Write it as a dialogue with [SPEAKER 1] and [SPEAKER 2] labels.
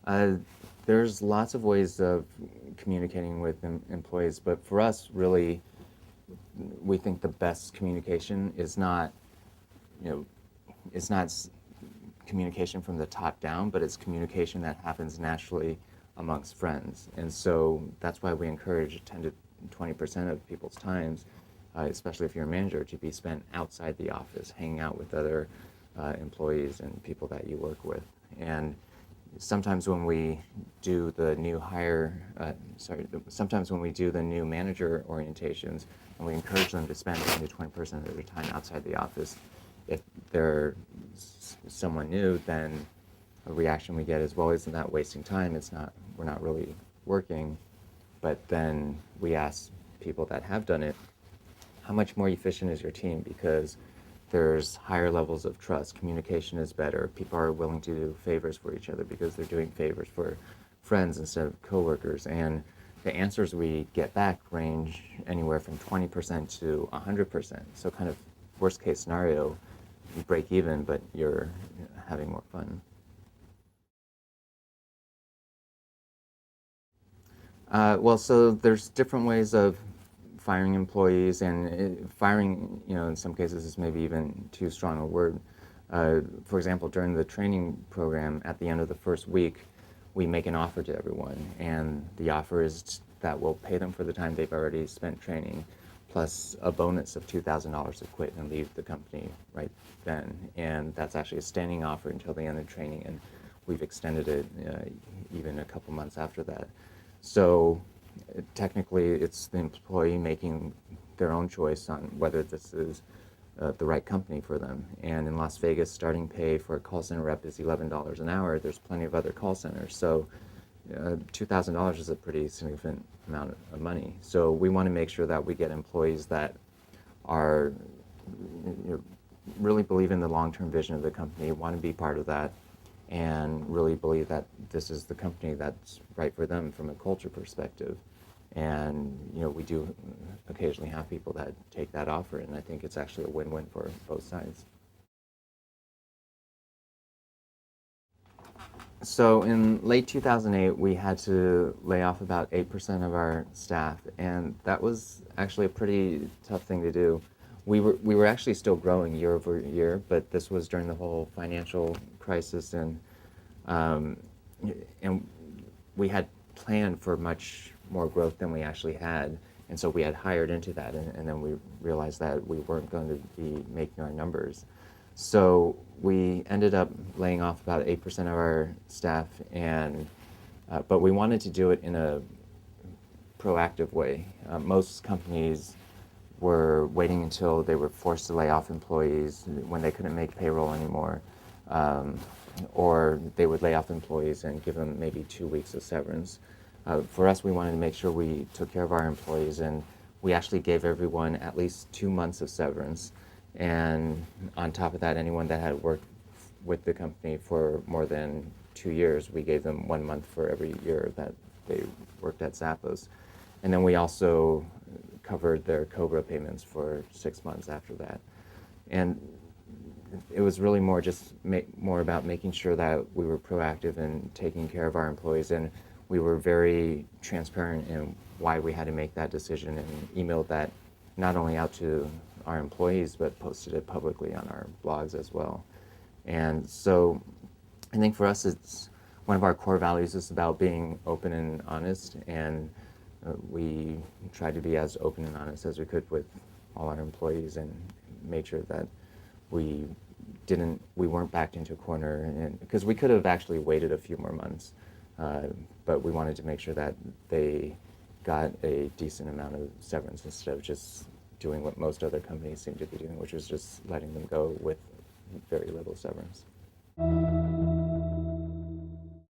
[SPEAKER 1] Uh, there's lots of ways of communicating with employees, but for us, really, we think the best communication is not, you know, it's not communication from the top down, but it's communication that happens naturally amongst friends. And so that's why we encourage 10 to 20% of people's times, especially if you're a manager, to be spent outside the office, hanging out with other employees and people that you work with. And sometimes when we do the new sometimes when we do the new manager orientations, and we encourage them to spend 10 to 20% of their time outside the office, if they're someone new, then a reaction we get is, well, isn't that wasting time? We're not really working. But then we ask people that have done it, how much more efficient is your team? Because there's higher levels of trust. Communication is better. People are willing to do favors for each other because they're doing favors for friends instead of coworkers. And the answers we get back range anywhere from 20% to 100%. So kind of worst case scenario, you break even, but you're having more fun. Well, so there's different ways of firing employees, and firing, in some cases is maybe even too strong a word. For example, during the training program, at the end of the first week, we make an offer to everyone, and the offer is that we'll pay them for the time they've already spent training, plus a bonus of $2,000 to quit and leave the company right then. And that's actually a standing offer until the end of training, and we've extended it even a couple months after that. So technically, it's the employee making their own choice on whether this is the right company for them. And in Las Vegas, starting pay for a call center rep is $11 an hour. There's plenty of other call centers. So $2,000 is a pretty significant amount of money. So we want to make sure that we get employees that are really believe in the long-term vision of the company, want to be part of that, and really believe that this is the company that's right for them from a culture perspective. And we do occasionally have people that take that offer, and I think it's actually a win-win for both sides. So in late 2008, we had to lay off about 8% of our staff, and that was actually a pretty tough thing to do. We were actually still growing year over year, but this was during the whole financial crisis, um, and we had planned for much more growth than we actually had, and so we had hired into that, and then we realized that we weren't going to be making our numbers. So we ended up laying off about 8% of our staff, but we wanted to do it in a proactive way. Most companies were waiting until they were forced to lay off employees when they couldn't make payroll anymore, or they would lay off employees and give them maybe 2 weeks of severance. For us, we wanted to make sure we took care of our employees, and we actually gave everyone at least 2 months of severance. And on top of that, anyone that had worked with the company for more than 2 years, we gave them 1 month for every year that they worked at Zappos. And then we also covered their COBRA payments for 6 months after that. And it was really more about making sure that we were proactive in taking care of our employees, and we were very transparent in why we had to make that decision, and emailed that not only out to our employees, but posted it publicly on our blogs as well. And so I think for us, it's one of our core values is about being open and honest, and we tried to be as open and honest as we could with all our employees, and made sure that we weren't backed into a corner, and because we could have actually waited a few more months, but we wanted to make sure that they got a decent amount of severance instead of just doing what most other companies seem to be doing, which was just letting them go with very little severance.